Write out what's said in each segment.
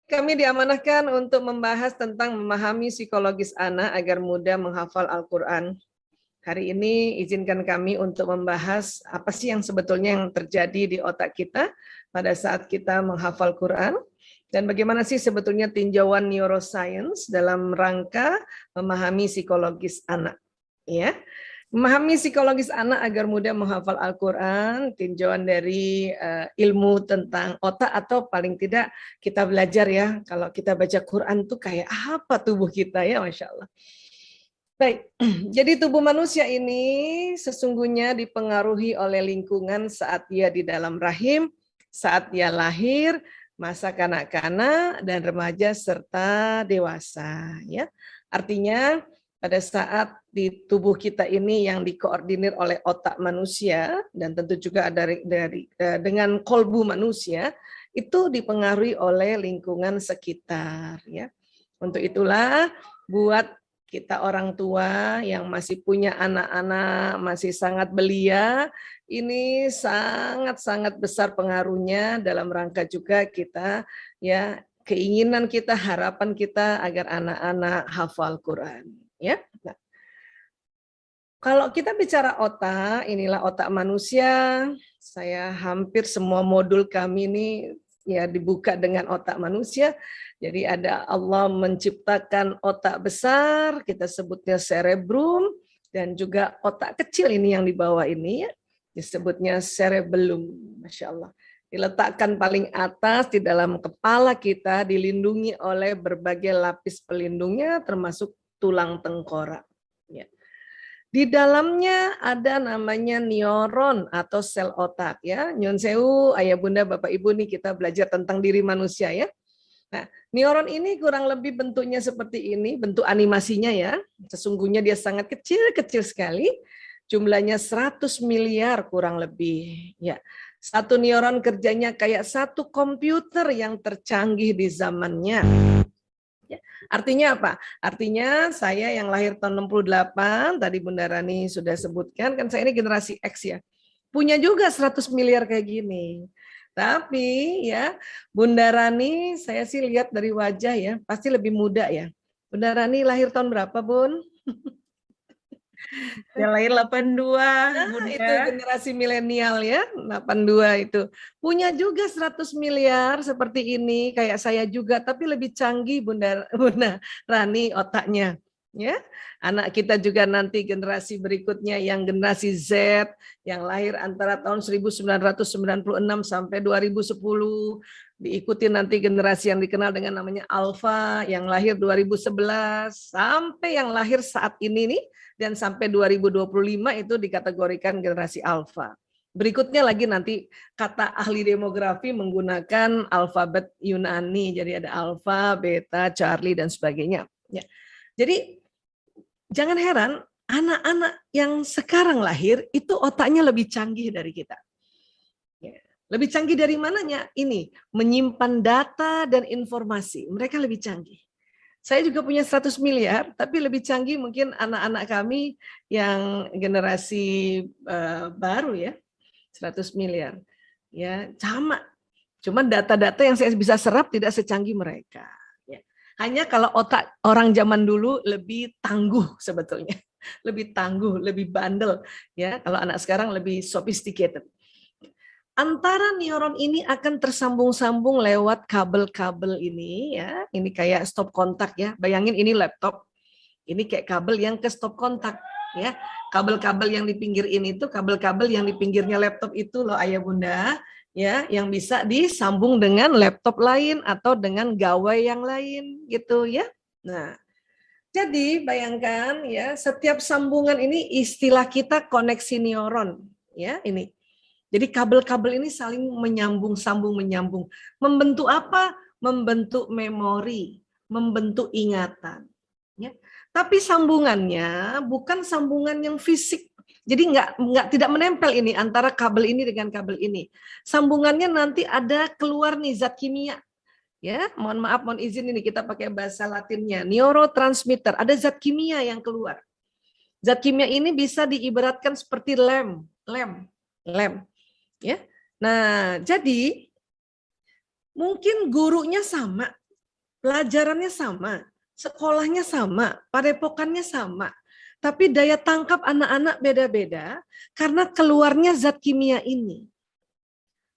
Kami diamanahkan untuk membahas tentang memahami psikologis anak agar mudah menghafal Al-Quran. Hari ini izinkan kami untuk membahas apa sih yang sebetulnya yang terjadi di otak kita pada saat kita menghafal Quran dan bagaimana sih sebetulnya tinjauan neuroscience dalam rangka memahami psikologis anak. Ya. Memahami psikologis anak agar mudah menghafal Al-Quran, tinjauan dari ilmu tentang otak atau paling tidak kita belajar ya, kalau kita baca Quran tuh kayak apa tubuh kita ya, Masya Allah. Baik, jadi tubuh manusia ini sesungguhnya dipengaruhi oleh lingkungan saat dia di dalam rahim, saat dia lahir, masa kanak-kanak dan remaja serta dewasa. Ya, artinya pada saat di tubuh kita ini yang dikoordinir oleh otak manusia dan tentu juga dengan kolbu manusia itu dipengaruhi oleh lingkungan sekitar. Ya, untuk itulah buat kita orang tua yang masih punya anak-anak masih sangat belia, ini sangat-sangat besar pengaruhnya dalam rangka juga kita ya keinginan kita, harapan kita agar anak-anak hafal Quran. Ya, nah, kalau kita bicara otak, inilah otak manusia. Saya hampir semua modul kami ini ya dibuka dengan otak manusia. Jadi ada Allah menciptakan otak besar, kita sebutnya cerebrum, dan juga otak kecil ini yang di bawah ini ya, disebutnya cerebellum, Masya Allah. Diletakkan paling atas di dalam kepala kita, dilindungi oleh berbagai lapis pelindungnya, termasuk tulang tengkorak. Ya. Di dalamnya ada namanya neuron atau sel otak ya. Nyun sewu, ayah bunda, bapak ibu nih kita belajar tentang diri manusia ya. Nah, neuron ini kurang lebih bentuknya seperti ini, bentuk animasinya ya. Sesungguhnya dia sangat kecil-kecil sekali. Jumlahnya 100 miliar kurang lebih. Ya, satu neuron kerjanya kayak satu komputer yang tercanggih di zamannya. Ya, artinya apa? Artinya saya yang lahir tahun 68, tadi Bunda Rani sudah sebutkan, kan saya ini generasi X ya. Punya juga 100 miliar kayak gini. Tapi ya Bunda Rani saya sih lihat dari wajah ya pasti lebih muda ya. Bunda Rani lahir tahun berapa Bun? Yang lahir 82 Bunda. Itu generasi milenial ya, 82 itu. Punya juga 100 miliar seperti ini kayak saya juga tapi lebih canggih Bunda Rani otaknya. Ya, anak kita juga nanti generasi berikutnya yang generasi Z yang lahir antara tahun 1996 sampai 2010, diikuti nanti generasi yang dikenal dengan namanya Alpha yang lahir 2011 sampai yang lahir saat ini nih dan sampai 2025 itu dikategorikan generasi Alpha. Berikutnya lagi nanti kata ahli demografi menggunakan alfabet Yunani, jadi ada Alpha, Beta, Charlie dan sebagainya. Ya. Jadi jangan heran, anak-anak yang sekarang lahir itu otaknya lebih canggih dari kita. Lebih canggih dari mananya? Ini, menyimpan data dan informasi. Mereka lebih canggih. Saya juga punya 100 miliar, tapi lebih canggih mungkin anak-anak kami yang generasi baru ya, 100 miliar. Ya, sama. Cuman data-data yang saya bisa serap tidak secanggih mereka. Hanya kalau otak orang zaman dulu lebih tangguh sebetulnya, lebih tangguh, lebih bandel ya. Kalau anak sekarang lebih sophisticated. Antara neuron ini akan tersambung-sambung lewat kabel-kabel ini ya. Ini kayak stop kontak ya. Bayangin ini laptop. Ini kayak kabel yang ke stop kontak ya. Kabel-kabel yang di pinggir ini tuh kabel-kabel yang di pinggirnya laptop itu loh ayah bunda. Ya, yang bisa disambung dengan laptop lain atau dengan gawai yang lain gitu ya. Nah, jadi bayangkan ya, setiap sambungan ini istilah kita koneksi neuron ya, ini. Jadi kabel-kabel ini saling menyambung, menyambung. Membentuk apa? Membentuk memori, membentuk ingatan. Ya. Tapi sambungannya bukan sambungan yang fisik. Jadi tidak menempel ini antara kabel ini dengan kabel ini. Sambungannya nanti ada keluar nih zat kimia. Ya, mohon maaf, mohon izin ini kita pakai bahasa Latinnya. Neurotransmitter, ada zat kimia yang keluar. Zat kimia ini bisa diibaratkan seperti lem. Ya. Nah, jadi mungkin gurunya sama, pelajarannya sama, sekolahnya sama, padepokannya sama. Tapi daya tangkap anak-anak beda-beda karena keluarnya zat kimia ini.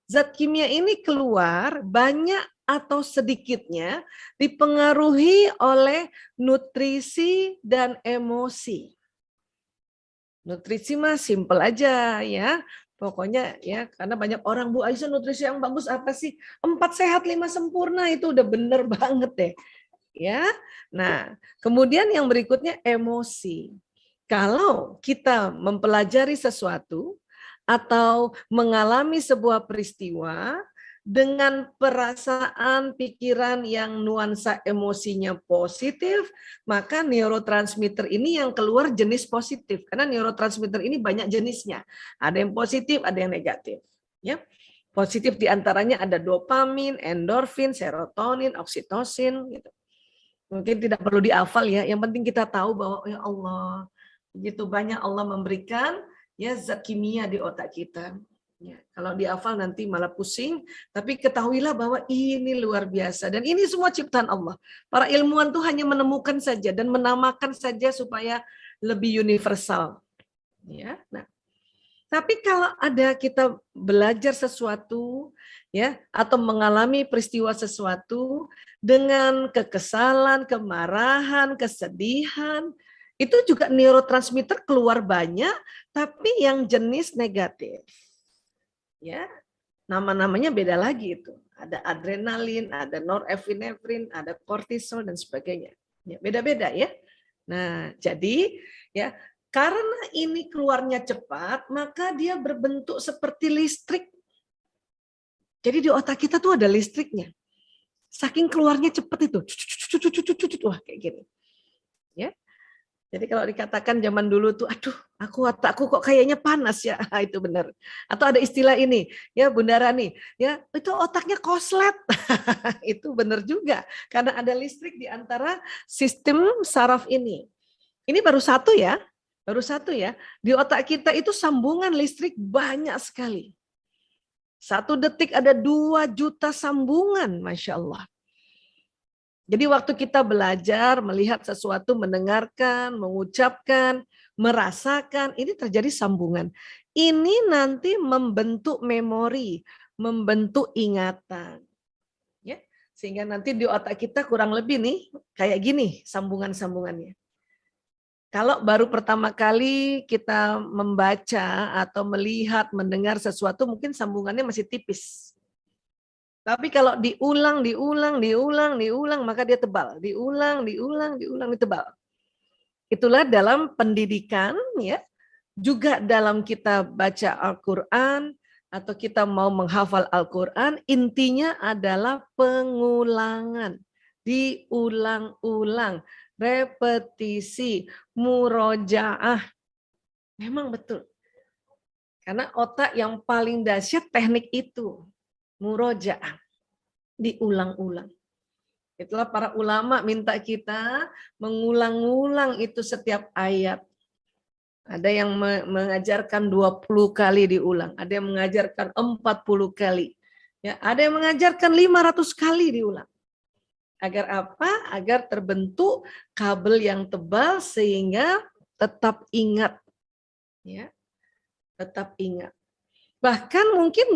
Zat kimia ini keluar banyak atau sedikitnya dipengaruhi oleh nutrisi dan emosi. Nutrisi mah simple aja ya. Pokoknya ya, karena banyak orang, Bu Aisyah nutrisi yang bagus apa sih? 4 sehat 5 sempurna, itu udah bener banget deh. Ya. Nah, kemudian yang berikutnya emosi. Kalau kita mempelajari sesuatu atau mengalami sebuah peristiwa dengan perasaan, pikiran yang nuansa emosinya positif, maka neurotransmitter ini yang keluar jenis positif. Karena neurotransmitter ini banyak jenisnya. Ada yang positif, ada yang negatif. Ya. Positif diantaranya ada dopamin, endorfin, serotonin, oksitosin. Gitu. Mungkin tidak perlu dihafal ya. Yang penting kita tahu bahwa ya Allah, begitu banyak Allah memberikan ya zat kimia di otak kita. Ya, kalau dihafal nanti malah pusing, tapi ketahuilah bahwa ini luar biasa dan ini semua ciptaan Allah. Para ilmuwan tuh hanya menemukan saja dan menamakan saja supaya lebih universal. Ya, nah. Tapi kalau ada kita belajar sesuatu ya atau mengalami peristiwa sesuatu dengan kekesalan, kemarahan, kesedihan, itu juga neurotransmitter keluar banyak tapi yang jenis negatif. Ya, nama-namanya beda lagi itu. Ada adrenalin, ada norepinefrin, ada kortisol dan sebagainya. Ya, beda-beda ya. Nah, jadi ya karena ini keluarnya cepat, maka dia berbentuk seperti listrik. Jadi di otak kita tuh ada listriknya. Saking keluarnya cepat itu, wah kayak gini. Ya. Jadi kalau dikatakan zaman dulu tuh, aduh, otakku kok kayaknya panas ya, itu benar. Atau ada istilah ini, ya Bunda Rani, ya itu otaknya koslet, itu benar juga, karena ada listrik di antara sistem saraf ini. Ini baru satu ya, di otak kita itu sambungan listrik banyak sekali. 1 detik ada 2 juta sambungan, Masya Allah. Jadi waktu kita belajar, melihat sesuatu, mendengarkan, mengucapkan, merasakan, ini terjadi sambungan. Ini nanti membentuk memori, membentuk ingatan. Ya, sehingga nanti di otak kita kurang lebih nih, kayak gini sambungan-sambungannya. Kalau baru pertama kali kita membaca atau melihat, mendengar sesuatu, mungkin sambungannya masih tipis. Tapi kalau diulang, maka dia tebal. Diulang, tebal. Itulah dalam pendidikan, ya. Juga dalam kita baca Al-Quran, atau kita mau menghafal Al-Quran, intinya adalah pengulangan. Diulang-ulang, repetisi, murojaah. Memang betul. Karena otak yang paling dahsyat teknik itu. Murojaah, diulang-ulang. Itulah para ulama minta kita mengulang-ulang itu setiap ayat. Ada yang mengajarkan 20 kali diulang, ada yang mengajarkan 40 kali. Ya, ada yang mengajarkan 500 kali diulang. Agar apa? Agar terbentuk kabel yang tebal sehingga tetap ingat. Ya. Tetap ingat. Bahkan mungkin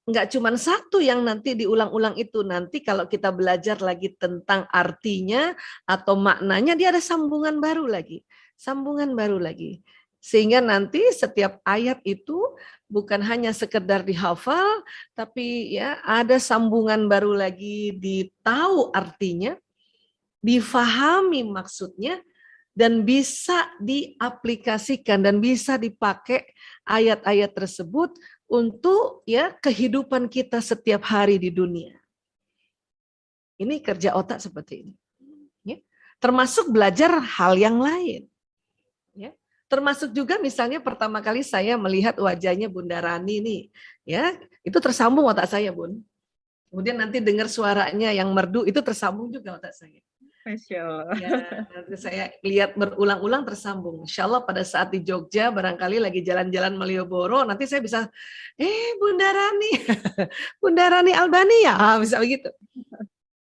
nggak cuma satu yang nanti diulang-ulang itu. Nanti kalau kita belajar lagi tentang artinya atau maknanya, dia ada sambungan baru lagi. Sambungan baru lagi. Sehingga nanti setiap ayat itu bukan hanya sekedar dihafal, tapi ya ada sambungan baru lagi, ditahu artinya, difahami maksudnya, dan bisa diaplikasikan dan bisa dipakai ayat-ayat tersebut untuk ya kehidupan kita setiap hari di dunia. Ini kerja otak seperti ini. Ya. Termasuk belajar hal yang lain. Ya. Termasuk juga misalnya pertama kali saya melihat wajahnya Bunda Rani nih, ya itu tersambung otak saya, Bun. Kemudian nanti dengar suaranya yang merdu, itu tersambung juga otak saya. Masya Allah. Ya, nanti saya lihat berulang-ulang tersambung. Insya Allah pada saat di Jogja, barangkali lagi jalan-jalan Malioboro, nanti saya bisa, Bunda Rani, Bunda Rani Albani ya, bisa begitu.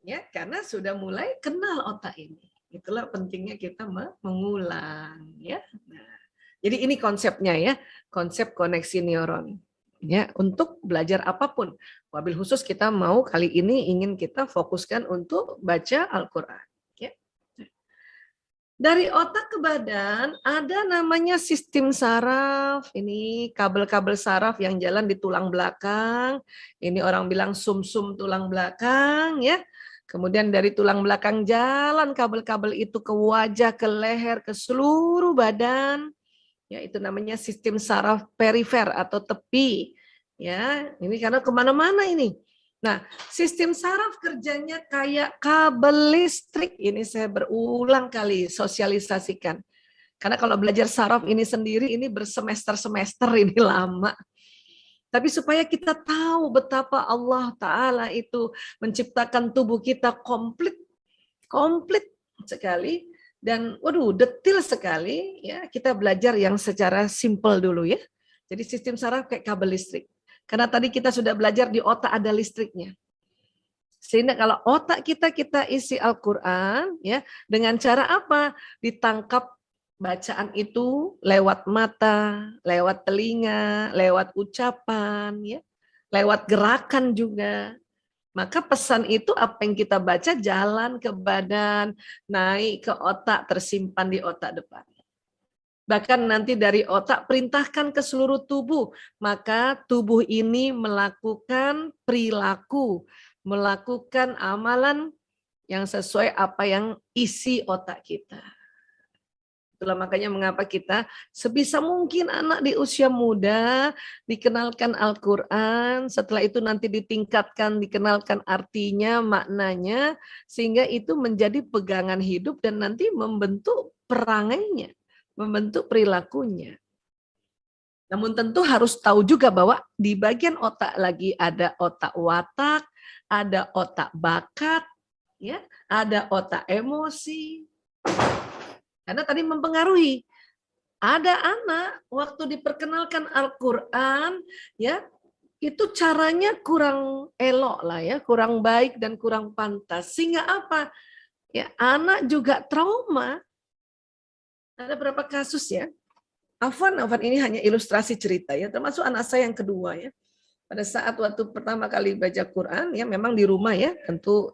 Ya, karena sudah mulai kenal otak ini. Itulah pentingnya kita mengulang, ya. Nah, jadi ini konsepnya ya, konsep koneksi neuron. Ya, untuk belajar apapun. Wabil khusus kita mau kali ini ingin kita fokuskan untuk baca Al-Qur'an, ya. Dari otak ke badan ada namanya sistem saraf. Ini kabel-kabel saraf yang jalan di tulang belakang. Ini orang bilang sumsum tulang belakang, ya. Kemudian dari tulang belakang jalan kabel-kabel itu ke wajah, ke leher, ke seluruh badan. Ya, itu namanya sistem saraf perifer atau tepi. Ya, ini karena kemana-mana ini. Nah, sistem saraf kerjanya kayak kabel listrik. Ini saya berulang kali sosialisasikan. Karena kalau belajar saraf ini sendiri, ini bersemester-semester, ini lama. Tapi supaya kita tahu betapa Allah Ta'ala itu menciptakan tubuh kita komplit sekali. Dan waduh, detil sekali. Ya, kita belajar yang secara simpel dulu ya. Jadi sistem saraf kayak kabel listrik. Karena tadi kita sudah belajar di otak ada listriknya. Sehingga kalau otak kita isi Al-Quran, ya, dengan cara apa? Ditangkap bacaan itu lewat mata, lewat telinga, lewat ucapan, ya, lewat gerakan juga. Maka pesan itu apa yang kita baca jalan ke badan, naik ke otak, tersimpan di otak depan. Bahkan nanti dari otak perintahkan ke seluruh tubuh, maka tubuh ini melakukan perilaku, melakukan amalan yang sesuai apa yang isi otak kita. Itulah makanya mengapa kita sebisa mungkin anak di usia muda dikenalkan Al-Quran, setelah itu nanti ditingkatkan, dikenalkan artinya, maknanya, sehingga itu menjadi pegangan hidup dan nanti membentuk perangainya, membentuk perilakunya. Namun tentu harus tahu juga bahwa di bagian otak lagi ada otak watak, ada otak bakat, ya, ada otak emosi. Karena tadi mempengaruhi. Ada anak waktu diperkenalkan Al-Quran, ya, itu caranya kurang elok lah ya, kurang baik dan kurang pantas. Sehingga apa? Ya, anak juga trauma. Ada berapa kasus ya? Afwan ini hanya ilustrasi cerita ya, termasuk anak saya yang kedua ya. Pada saat waktu pertama kali baca Quran ya memang di rumah ya, tentu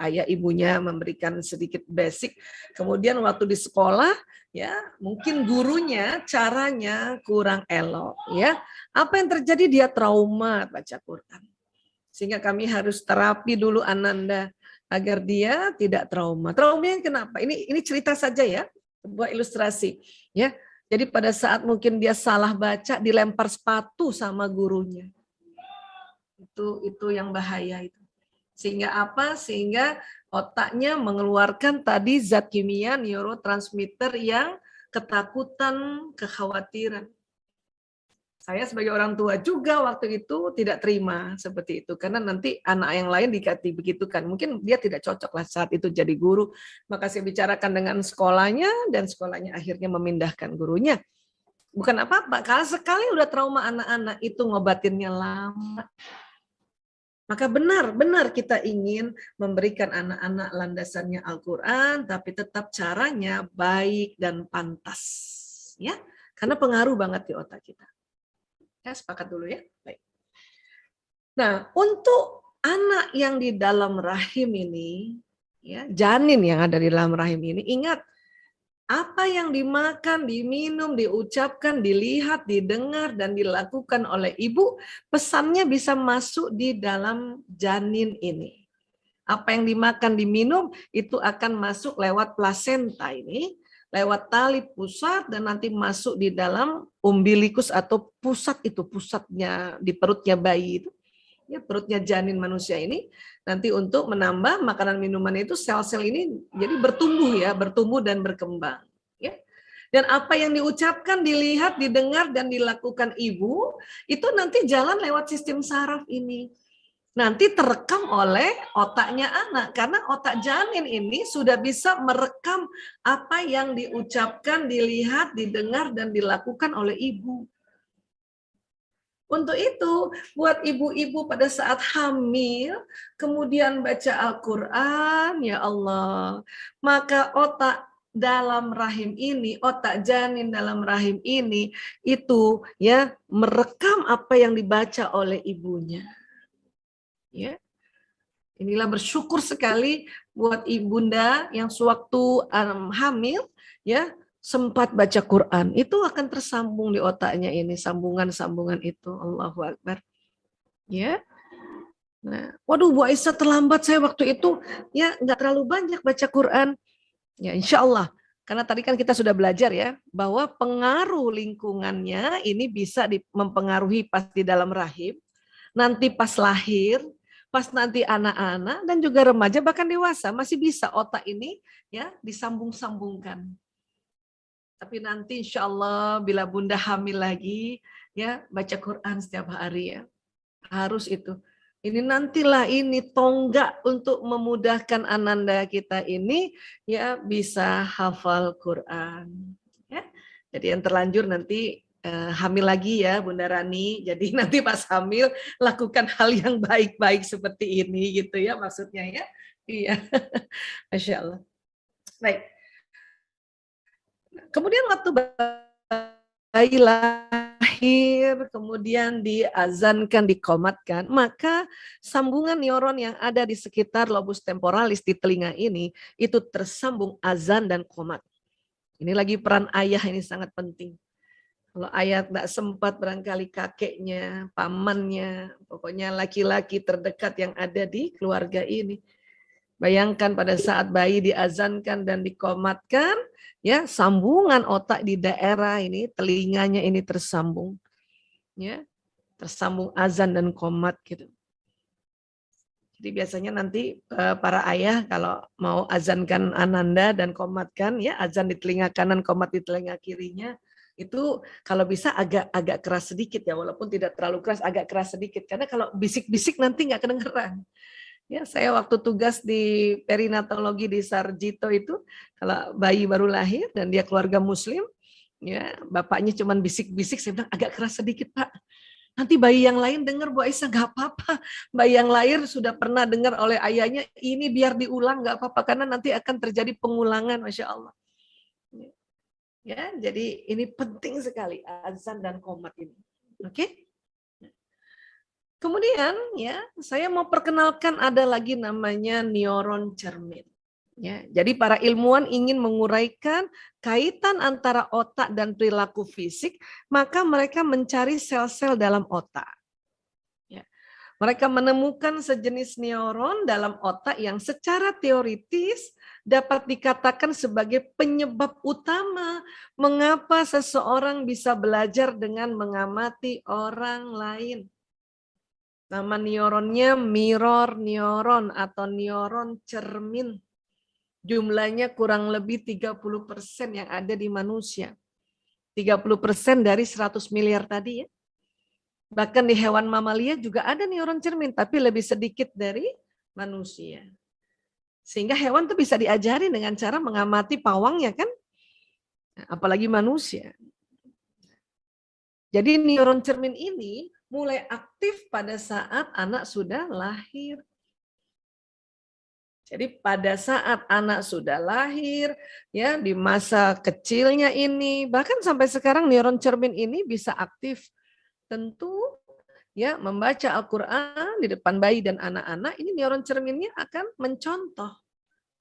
ayah ibunya memberikan sedikit basic. Kemudian waktu di sekolah ya mungkin gurunya caranya kurang elok ya. Apa yang terjadi? Dia trauma baca Quran. Sehingga kami harus terapi dulu Ananda agar dia tidak trauma. Traumanya kenapa? Ini cerita saja ya, sebuah ilustrasi ya. Jadi pada saat mungkin dia salah baca, dilempar sepatu sama gurunya. Itu yang bahaya itu. Sehingga apa? Sehingga otaknya mengeluarkan tadi zat kimia neurotransmitter yang ketakutan, kekhawatiran. Saya sebagai orang tua juga waktu itu tidak terima seperti itu. Karena nanti anak yang lain dikati begitu kan. Mungkin dia tidak cocok lah saat itu jadi guru. Maka saya bicarakan dengan sekolahnya dan sekolahnya akhirnya memindahkan gurunya. Bukan apa-apa, kalau sekali udah trauma anak-anak itu ngobatinnya lama. Maka benar-benar kita ingin memberikan anak-anak landasannya Al-Quran, tapi tetap caranya baik dan pantas. Ya, karena pengaruh banget di otak kita. Ya, sepakat dulu ya. Baik. Nah, untuk anak yang di dalam rahim ini, ya, janin yang ada di dalam rahim ini, ingat apa yang dimakan, diminum, diucapkan, dilihat, didengar, dan dilakukan oleh ibu, pesannya bisa masuk di dalam janin ini. Apa yang dimakan, diminum, itu akan masuk lewat plasenta ini, lewat tali pusat dan nanti masuk di dalam umbilikus atau pusat itu, pusatnya di perutnya bayi itu, ya, perutnya janin manusia ini, nanti untuk menambah makanan minuman itu sel-sel ini jadi bertumbuh dan berkembang. Ya. Dan apa yang diucapkan, dilihat, didengar dan dilakukan ibu itu nanti jalan lewat sistem saraf ini. Nanti terekam oleh otaknya anak, karena otak janin ini sudah bisa merekam apa yang diucapkan, dilihat, didengar, dan dilakukan oleh ibu. Untuk itu, buat ibu-ibu pada saat hamil, kemudian baca Al-Quran, ya Allah, maka otak dalam rahim ini, otak janin dalam rahim ini, itu ya merekam apa yang dibaca oleh ibunya. Ya, inilah bersyukur sekali buat ibunda yang sewaktu hamil, ya sempat baca Quran, itu akan tersambung di otaknya ini, sambungan-sambungan itu. Allahu Akbar. Ya. Nah, waduh Bu Aisyah terlambat saya waktu itu, ya nggak terlalu banyak baca Quran. Ya insya Allah, karena tadi kan kita sudah belajar ya, bahwa pengaruh lingkungannya ini bisa mempengaruhi pas di dalam rahim, nanti pas lahir, pas nanti anak-anak, dan juga remaja, bahkan dewasa, masih bisa otak ini ya disambung-sambungkan. Tapi nanti insya Allah bila bunda hamil lagi, ya baca Quran setiap hari ya. Harus itu. Ini nantilah ini tonggak untuk memudahkan ananda kita ini ya bisa hafal Quran. Ya. Jadi yang terlanjur nanti hamil lagi ya Bunda Rani. Jadi nanti pas hamil lakukan hal yang baik-baik seperti ini gitu ya maksudnya ya. Iya. Masya Allah. Baik. Kemudian waktu bayi lahir, kemudian diazankan, dikomatkan, maka sambungan neuron yang ada di sekitar lobus temporalis di telinga ini, itu tersambung azan dan komat. Ini lagi peran ayah ini sangat penting. Kalau ayah tidak sempat barangkali kakeknya, pamannya, pokoknya laki-laki terdekat yang ada di keluarga ini. Bayangkan pada saat bayi diazankan dan dikomatkan, ya sambungan otak di daerah ini, telinganya ini tersambung, ya tersambung azan dan komat gitu. Jadi biasanya nanti para ayah kalau mau azankan ananda dan komatkan, ya azan di telinga kanan, komat di telinga kirinya, itu kalau bisa agak keras sedikit ya, walaupun tidak terlalu keras, agak keras sedikit, karena kalau bisik-bisik nanti nggak kedengeran. Ya, saya waktu tugas di perinatologi di Sarjito itu, kalau bayi baru lahir dan dia keluarga Muslim, ya bapaknya cuma bisik-bisik, saya bilang agak keras sedikit Pak. Nanti bayi yang lain dengar Bu Aisyah, nggak apa-apa. Bayi yang lahir sudah pernah dengar oleh ayahnya, ini biar diulang nggak apa-apa karena nanti akan terjadi pengulangan, Masya Allah. Ya, jadi ini penting sekali azan dan qomat ini. Oke? Kemudian ya, saya mau perkenalkan ada lagi namanya neuron cermin. Ya, jadi para ilmuwan ingin menguraikan kaitan antara otak dan perilaku fisik, maka mereka mencari sel-sel dalam otak. Ya. Mereka menemukan sejenis neuron dalam otak yang secara teoritis dapat dikatakan sebagai penyebab utama mengapa seseorang bisa belajar dengan mengamati orang lain. Nama neuronnya mirror neuron atau neuron cermin. Jumlahnya kurang lebih 30% yang ada di manusia. 30% dari 100 miliar tadi ya. Bahkan di hewan mamalia juga ada neuron cermin, tapi lebih sedikit dari manusia. Sehingga hewan tuh bisa diajari dengan cara mengamati pawangnya kan. Apalagi manusia. Jadi neuron cermin ini mulai aktif pada saat anak sudah lahir. Jadi pada saat anak sudah lahir, ya di masa kecilnya ini, bahkan sampai sekarang neuron cermin ini bisa aktif. Tentu ya membaca Al-Quran di depan bayi dan anak-anak, ini neuron cerminnya akan mencontoh.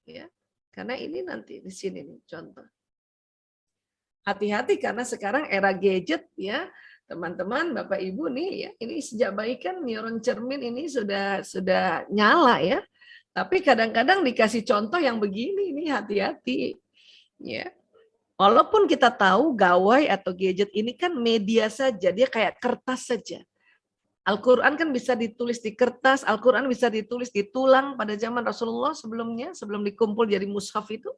Ya, karena ini nanti di sini nih contoh. Hati-hati karena sekarang era gadget ya, teman-teman, Bapak Ibu nih ya, ini sejak bayi kan neuron cermin ini sudah nyala ya. Tapi kadang-kadang dikasih contoh yang begini nih, hati-hati. Ya. Walaupun kita tahu gawai atau gadget ini kan media saja, dia kayak kertas saja. Al-Quran kan bisa ditulis di kertas, Al-Quran bisa ditulis di tulang pada zaman Rasulullah sebelumnya, sebelum dikumpul jadi mushaf itu,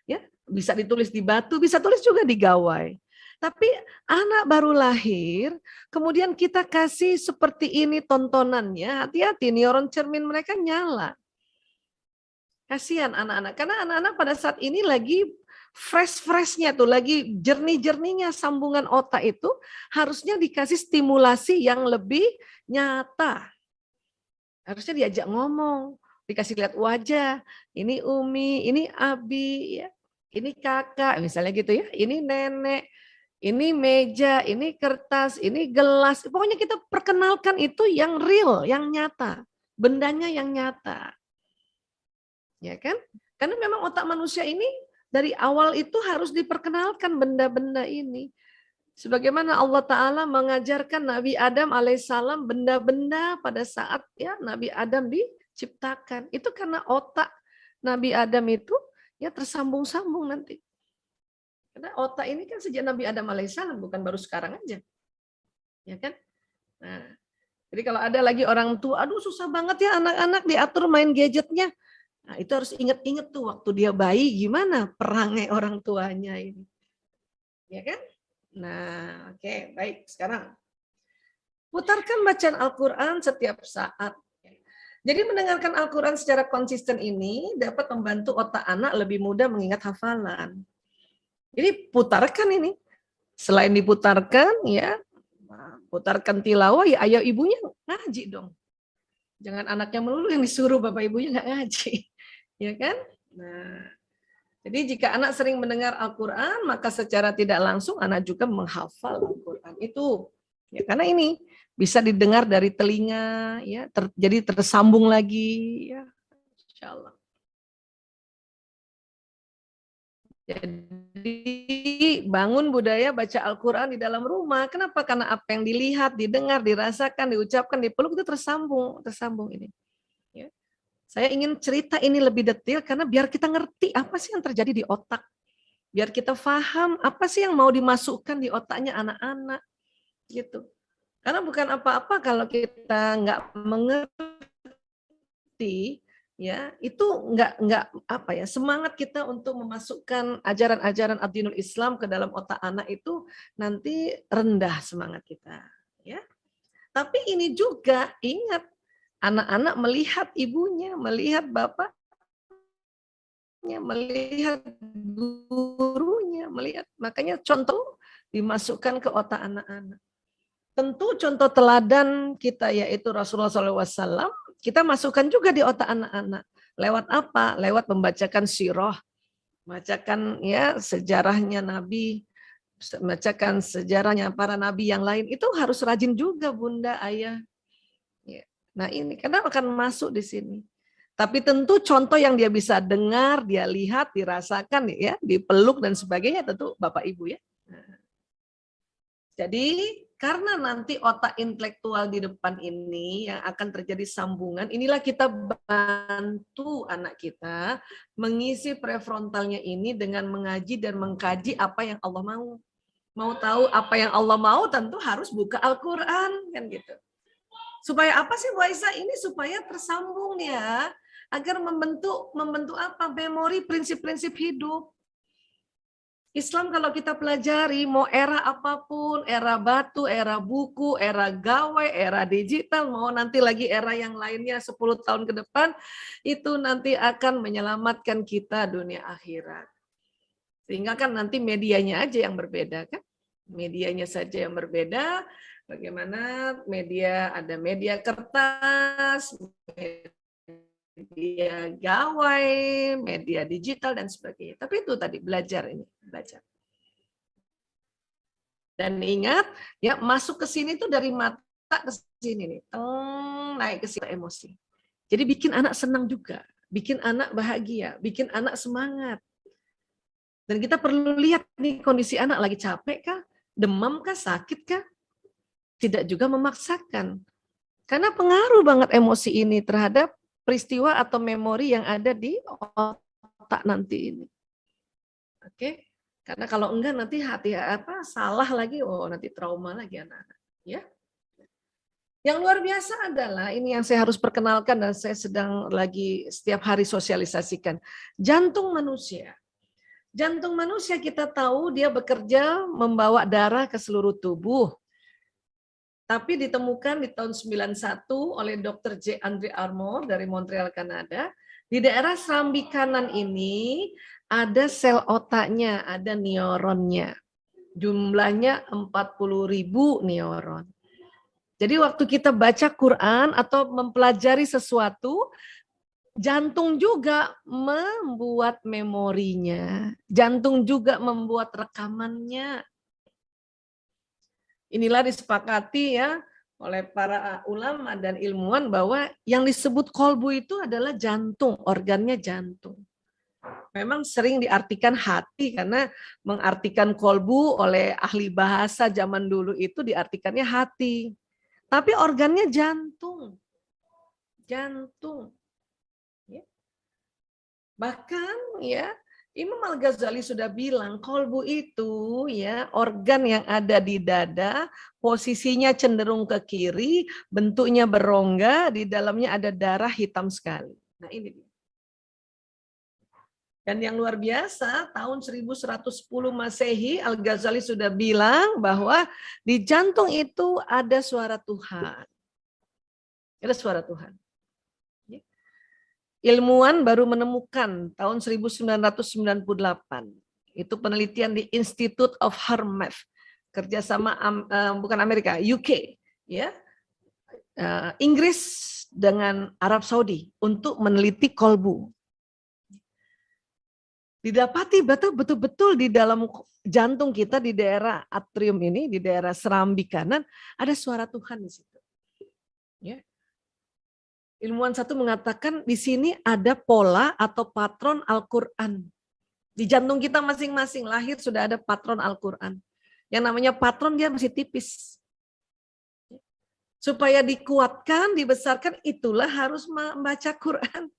ya bisa ditulis di batu, bisa tulis juga di gawai. Tapi anak baru lahir, kemudian kita kasih seperti ini tontonannya, hati-hati neuron cermin mereka nyala. Kasihan anak-anak, karena anak-anak pada saat ini lagi fresh-freshnya tuh, lagi jernih-jernihnya sambungan otak itu harusnya dikasih stimulasi yang lebih nyata. Harusnya diajak ngomong, dikasih lihat wajah, ini Umi, ini Abi, ya, ini kakak, misalnya gitu ya, ini nenek, ini meja, ini kertas, ini gelas. Pokoknya kita perkenalkan itu yang real, yang nyata, bendanya yang nyata. Ya kan? Karena memang otak manusia ini dari awal itu harus diperkenalkan benda-benda ini. Sebagaimana Allah Ta'ala mengajarkan Nabi Adam alaihissalam benda-benda pada saat ya Nabi Adam diciptakan. Itu karena otak Nabi Adam itu ya tersambung-sambung nanti. Karena otak ini kan sejak Nabi Adam alaihissalam, bukan baru sekarang aja. Ya kan? Nah, jadi kalau ada lagi orang tua, aduh susah banget ya anak-anak diatur main gadgetnya. Nah, itu harus ingat-ingat tuh waktu dia bayi gimana perangai orang tuanya ini. Ya kan? Nah, oke, baik. Sekarang putarkan bacaan Al-Quran setiap saat. Jadi mendengarkan Al-Quran secara konsisten ini dapat membantu otak anak lebih mudah mengingat hafalan. Jadi putarkan ini. Selain diputarkan, ya putarkan tilawah, ya ayah ibunya ngaji dong. Jangan anaknya melulu yang disuruh, bapak ibunya nggak ngaji. Ya kan? Nah, jadi jika anak sering mendengar Al-Quran, maka secara tidak langsung anak juga menghafal Al-Quran itu. Ya, karena ini bisa didengar dari telinga, ya, jadi tersambung lagi. Ya, Insya Allah. Jadi bangun budaya baca Al-Quran di dalam rumah. Kenapa? Karena apa yang dilihat, didengar, dirasakan, diucapkan, dipeluk itu tersambung ini. Ya. Saya ingin cerita ini lebih detail karena biar kita ngerti apa sih yang terjadi di otak. Biar kita paham apa sih yang mau dimasukkan di otaknya anak-anak. Gitu. Karena bukan apa-apa kalau kita nggak mengerti, ya itu nggak apa ya, semangat kita untuk memasukkan ajaran-ajaran ad-dinul Islam ke dalam otak anak itu nanti rendah semangat kita. Ya. Tapi ini juga ingat, anak-anak melihat ibunya, melihat bapaknya, melihat gurunya, melihat, makanya contoh dimasukkan ke otak anak-anak. Tentu contoh teladan kita yaitu Rasulullah SAW, kita masukkan juga di otak anak-anak. Lewat apa? Lewat membacakan sirah, membacakan ya sejarahnya Nabi, membacakan sejarahnya para nabi yang lain. Itu harus rajin juga Bunda, Ayah. Nah ini karena akan masuk di sini. Tapi tentu contoh yang dia bisa dengar, dia lihat, dirasakan ya, dipeluk dan sebagainya tentu Bapak Ibu ya. Nah. Jadi karena nanti otak intelektual di depan ini yang akan terjadi sambungan, inilah kita bantu anak kita mengisi prefrontalnya ini dengan mengaji dan mengkaji apa yang Allah mau. Mau tahu apa yang Allah mau tentu harus buka Al-Quran kan gitu. Supaya apa sih Bu Aisyah? Ini supaya tersambung ya, agar membentuk apa? Memori prinsip-prinsip hidup. Islam kalau kita pelajari, mau era apapun, era batu, era buku, era gawai, era digital, mau nanti lagi era yang lainnya 10 tahun ke depan, itu nanti akan menyelamatkan kita dunia akhirat. Sehingga kan nanti medianya aja yang berbeda kan? Medianya saja yang berbeda. Bagaimana media, ada media kertas, media gawai, media digital dan sebagainya. Tapi itu tadi belajar. Dan ingat ya masuk ke sini tuh dari mata ke sini nih, naik ke sini emosi. Jadi bikin anak senang juga, bikin anak bahagia, bikin anak semangat. Dan kita perlu lihat nih kondisi anak lagi capek kah, demam kah, sakit kah? Tidak juga memaksakan. Karena pengaruh banget emosi ini terhadap peristiwa atau memori yang ada di otak nanti ini. Oke? Karena kalau enggak nanti salah lagi, nanti trauma lagi anak-anak, ya. Yang luar biasa adalah ini yang saya harus perkenalkan dan saya sedang lagi setiap hari sosialisasikan. Jantung manusia. Jantung manusia kita tahu dia bekerja membawa darah ke seluruh tubuh. Tapi ditemukan di tahun 91 oleh Dr. J. Andre Armour dari Montreal, Kanada. Di daerah serambi kanan ini ada sel otaknya, ada neuronnya. Jumlahnya 40.000 neuron. Jadi waktu kita baca Quran atau mempelajari sesuatu, jantung juga membuat memorinya. Jantung juga membuat rekamannya. Inilah disepakati ya oleh para ulama dan ilmuwan bahwa yang disebut kolbu itu adalah jantung, organnya jantung. Memang sering diartikan hati karena mengartikan kolbu oleh ahli bahasa zaman dulu itu diartikannya hati. Tapi organnya jantung. Jantung. Ya. Bahkan ya Imam Al-Ghazali sudah bilang kolbu itu ya organ yang ada di dada, posisinya cenderung ke kiri, bentuknya berongga, di dalamnya ada darah hitam sekali. Nah ini dia. Dan yang luar biasa, tahun 1110 Masehi, Al-Ghazali sudah bilang bahwa di jantung itu ada suara Tuhan. Ada suara Tuhan. Ilmuwan baru menemukan tahun 1998. Itu penelitian di Institute of Hermeth, kerjasama bukan Amerika, UK, ya, Inggris dengan Arab Saudi untuk meneliti kolbu. Didapati betul-betul di dalam jantung kita di daerah atrium ini, di daerah serambi kanan, ada suara Tuhan di situ. Ya. Ilmuwan satu mengatakan di sini ada pola atau patron Al-Quran. Di jantung kita masing-masing lahir sudah ada patron Al-Quran. Yang namanya patron dia masih tipis. Supaya dikuatkan, dibesarkan, itulah harus membaca Quran.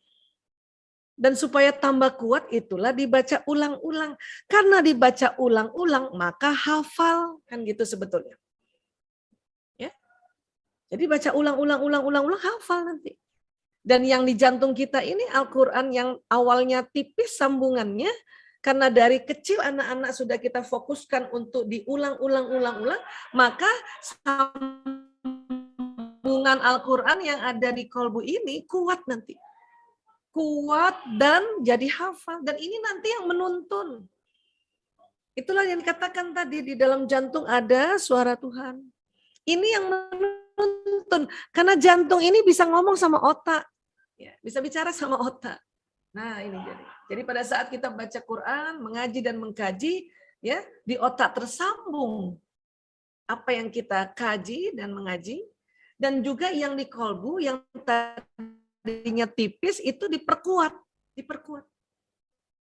Dan supaya tambah kuat itulah dibaca ulang-ulang. Karena dibaca ulang-ulang maka hafal. Kan gitu sebetulnya. Ya. Jadi baca ulang-ulang hafal nanti. Dan yang di jantung kita ini Al-Quran yang awalnya tipis sambungannya. Karena dari kecil anak-anak sudah kita fokuskan untuk diulang-ulang. Maka sambungan Al-Quran yang ada di kolbu ini kuat nanti. Kuat dan jadi hafal. Dan ini nanti yang menuntun. Itulah yang dikatakan tadi, di dalam jantung ada suara Tuhan. Ini yang menuntun. Karena jantung ini bisa ngomong sama otak. Ya, bisa bicara sama otak. Nah ini jadi. Jadi pada saat kita baca Quran, mengaji dan mengkaji, ya di otak tersambung apa yang kita kaji dan mengaji. Dan juga yang di kolbu, yang tadinya tipis itu diperkuat.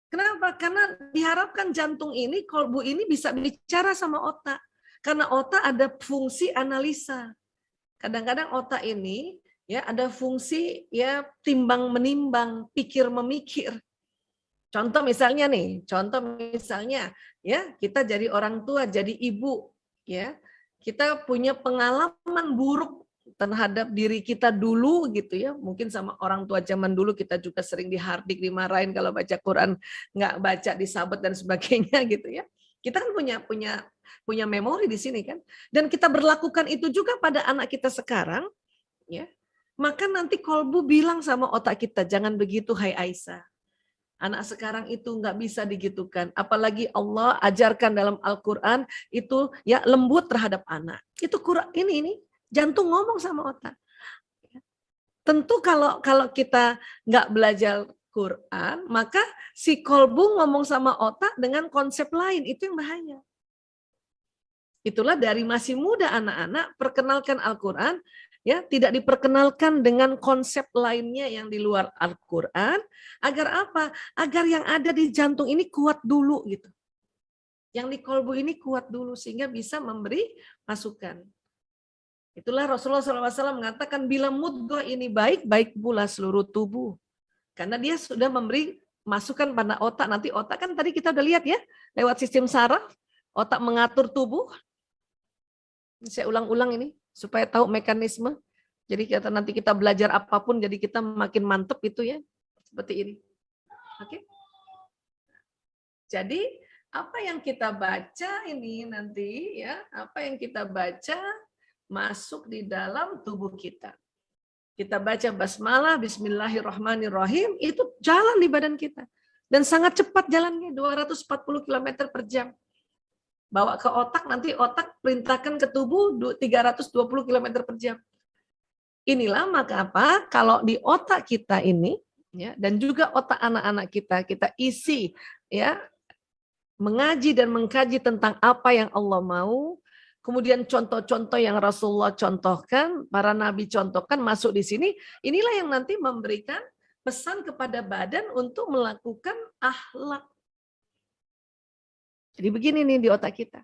Kenapa? Karena diharapkan jantung ini, kolbu ini bisa bicara sama otak. Karena otak ada fungsi analisa. Kadang-kadang otak ini ya ada fungsi ya timbang menimbang, pikir memikir. Contoh misalnya ya kita jadi orang tua, jadi ibu, ya kita punya pengalaman buruk terhadap diri kita dulu gitu ya, mungkin sama orang tua zaman dulu kita juga sering dihardik, dimarahin kalau baca Quran nggak baca, disabet dan sebagainya gitu ya. Kita kan punya memori di sini kan, dan kita berlakukan itu juga pada anak kita sekarang, ya. Maka nanti kolbu bilang sama otak kita, jangan begitu hai Aisyah. Anak sekarang itu nggak bisa digitukan, apalagi Allah ajarkan dalam Al-Quran itu ya lembut terhadap anak. Itu Quran ini. Jantung ngomong sama otak. Tentu kalau kita nggak belajar Quran, maka si kolbu ngomong sama otak dengan konsep lain, itu yang bahaya. Itulah dari masih muda anak-anak perkenalkan Al-Quran, ya tidak diperkenalkan dengan konsep lainnya yang di luar Al-Quran. Agar apa? Agar yang ada di jantung ini kuat dulu gitu. Yang di kolbu ini kuat dulu sehingga bisa memberi masukan. Itulah Rasulullah SAW mengatakan bila mudghah ini baik, baik pula seluruh tubuh. Karena dia sudah memberi masukan pada otak. Nanti otak kan tadi kita udah lihat ya, lewat sistem saraf, otak mengatur tubuh. Saya ulang-ulang ini supaya tahu mekanisme. Jadi nanti kita belajar apapun, jadi kita makin mantep itu ya, seperti ini. Oke. Jadi apa yang kita baca ini nanti ya, apa yang kita baca masuk di dalam tubuh kita. Kita baca basmalah, bismillahirrahmanirrahim, itu jalan di badan kita. Dan sangat cepat jalannya, 240 km per jam. Bawa ke otak, nanti otak perintahkan ke tubuh 320 km per jam. Inilah maka apa? Kalau di otak kita ini, ya, dan juga otak anak-anak kita isi, ya, mengaji dan mengkaji tentang apa yang Allah mau, kemudian contoh-contoh yang Rasulullah contohkan, para nabi contohkan masuk di sini, inilah yang nanti memberikan pesan kepada badan untuk melakukan akhlak. Jadi begini nih di otak kita.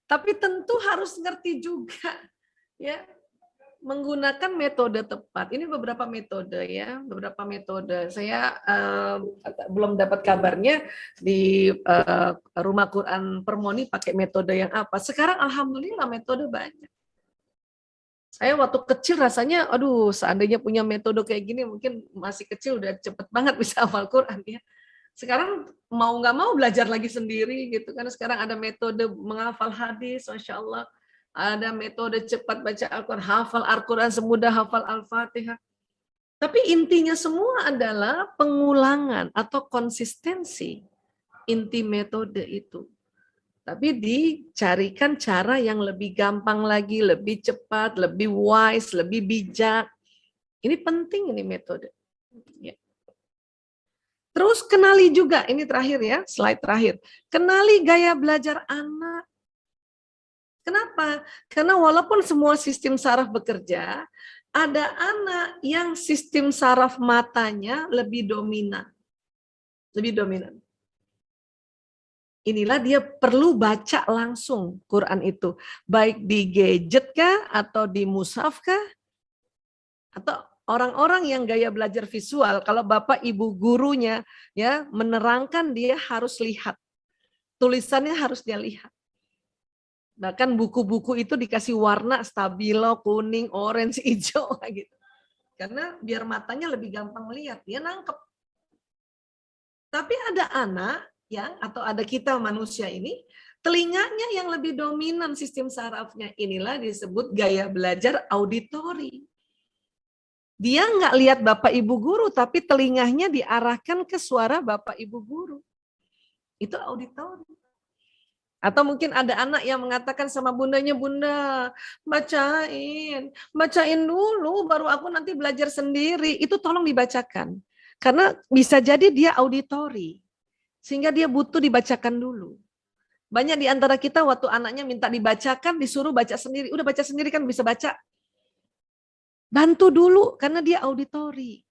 Tapi tentu harus ngerti juga, ya, menggunakan metode tepat. Ini beberapa metode, ya, beberapa metode. Saya belum dapat kabarnya di Rumah Quran Permoni pakai metode yang apa. Sekarang alhamdulillah metode banyak. Saya waktu kecil rasanya, aduh, seandainya punya metode kayak gini, mungkin masih kecil udah cepet banget bisa hafal Quran, ya. Sekarang mau nggak mau belajar lagi sendiri gitu, karena sekarang ada metode menghafal hadis, Masya Allah. Ada metode cepat baca Al-Quran, hafal Al-Quran semudah hafal Al-Fatihah. Tapi intinya semua adalah pengulangan atau konsistensi inti metode itu. Tapi dicarikan cara yang lebih gampang lagi, lebih cepat, lebih wise, lebih bijak. Ini penting ini metode. Ya. Terus kenali juga, ini terakhir ya, slide terakhir. Kenali gaya belajar anak. Kenapa? Karena walaupun semua sistem saraf bekerja, ada anak yang sistem saraf matanya lebih dominan. Lebih dominan. Inilah dia perlu baca langsung Quran itu. Baik di gadget kah, atau di mushaf kah, atau orang-orang yang gaya belajar visual, kalau bapak ibu gurunya ya menerangkan, dia harus lihat. Tulisannya harus dia lihat. Bahkan buku-buku itu dikasih warna stabilo, kuning, orange, hijau gitu. Karena biar matanya lebih gampang melihat, dia nangkep. Tapi ada anak yang atau ada kita manusia ini, telinganya yang lebih dominan sistem sarafnya. Inilah disebut gaya belajar auditori. Dia nggak lihat bapak ibu guru, tapi telinganya diarahkan ke suara bapak ibu guru. Itu auditori. Atau mungkin ada anak yang mengatakan sama bundanya, bunda, bacain dulu, baru aku nanti belajar sendiri. Itu tolong dibacakan. Karena bisa jadi dia auditori, sehingga dia butuh dibacakan dulu. Banyak di antara kita waktu anaknya minta dibacakan, disuruh baca sendiri. Udah baca sendiri kan bisa baca. Bantu dulu, karena dia auditori.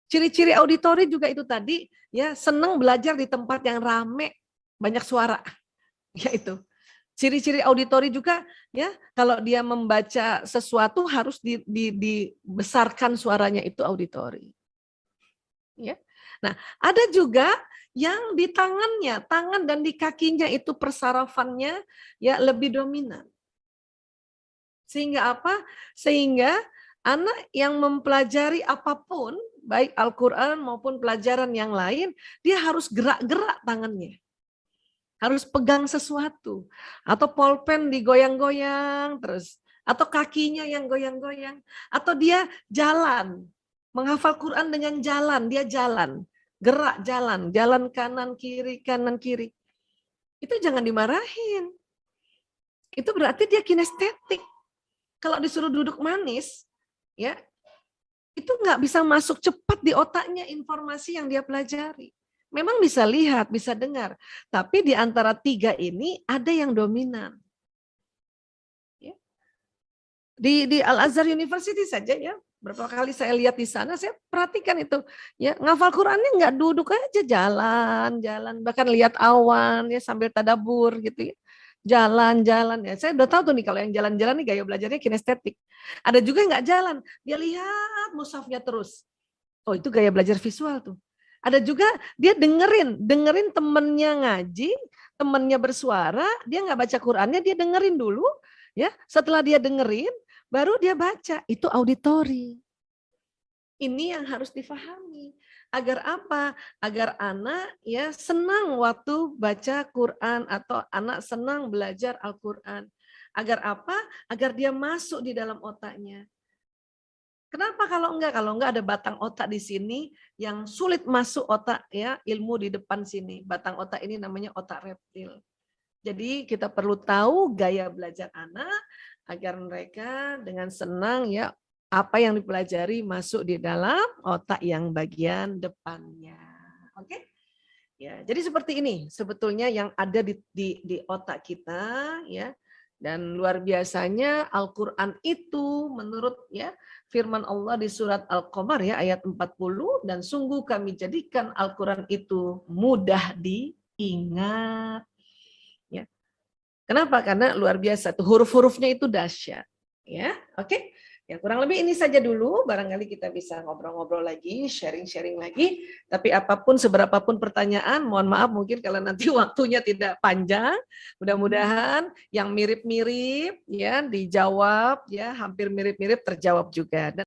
Ciri-ciri auditori juga itu tadi, ya, senang belajar di tempat yang rame, banyak suara. Ya itu. Ciri-ciri auditori juga, ya, kalau dia membaca sesuatu harus dibesarkan suaranya, itu auditori. Ya. Nah, ada juga yang di tangannya, tangan dan di kakinya itu persarafannya ya lebih dominan. Sehingga apa? Sehingga anak yang mempelajari apapun, baik Al-Quran maupun pelajaran yang lain, dia harus gerak-gerak tangannya. Harus pegang sesuatu. Atau pulpen digoyang-goyang terus. Atau kakinya yang goyang-goyang. Atau dia jalan. Menghafal Quran dengan jalan. Dia jalan. Gerak jalan. Jalan kanan kiri, kanan kiri. Itu jangan dimarahin. Itu berarti dia kinestetik. Kalau disuruh duduk manis, ya, itu nggak bisa masuk cepat di otaknya informasi yang dia pelajari. Memang bisa lihat, bisa dengar, tapi di antara tiga ini ada yang dominan. Ya. Di Al-Azhar University saja ya, berapa kali saya lihat di sana, saya perhatikan itu, ya, ngafal Qurannya nggak duduk aja, jalan, bahkan lihat awan ya sambil tadabur gitu ya. Jalan-jalan ya. Saya udah tahu tuh nih kalau yang jalan-jalan nih gaya belajarnya kinestetik. Ada juga yang nggak jalan, dia lihat mushafnya terus. Oh, itu gaya belajar visual tuh. Ada juga dia dengerin temennya ngaji, temennya bersuara, dia nggak baca Qurannya, dia dengerin dulu, ya. Setelah dia dengerin, baru dia baca. Itu auditori. Ini yang harus difahami. Agar apa? Agar anak ya senang waktu baca Quran atau anak senang belajar Al-Quran. Agar apa? Agar dia masuk di dalam otaknya. Kenapa kalau enggak? Kalau enggak ada batang otak di sini yang sulit masuk otak ya, ilmu di depan sini. Batang otak ini namanya otak reptil. Jadi kita perlu tahu gaya belajar anak agar mereka dengan senang ya apa yang dipelajari masuk di dalam otak yang bagian depannya. Oke? Ya, jadi seperti ini sebetulnya yang ada di otak kita ya. Dan luar biasanya Al-Qur'an itu menurut ya firman Allah di surat Al-Qamar ya ayat 40, dan sungguh kami jadikan Al-Qur'an itu mudah diingat. Ya. Kenapa? Karena luar biasa tuh huruf-hurufnya itu dahsyat. Ya, oke. Ya, kurang lebih ini saja dulu, barangkali kita bisa ngobrol-ngobrol lagi, sharing-sharing lagi. Tapi apapun, seberapapun pertanyaan, mohon maaf mungkin kalau nanti waktunya tidak panjang, mudah-mudahan yang mirip-mirip ya dijawab ya, hampir mirip-mirip terjawab juga. Dan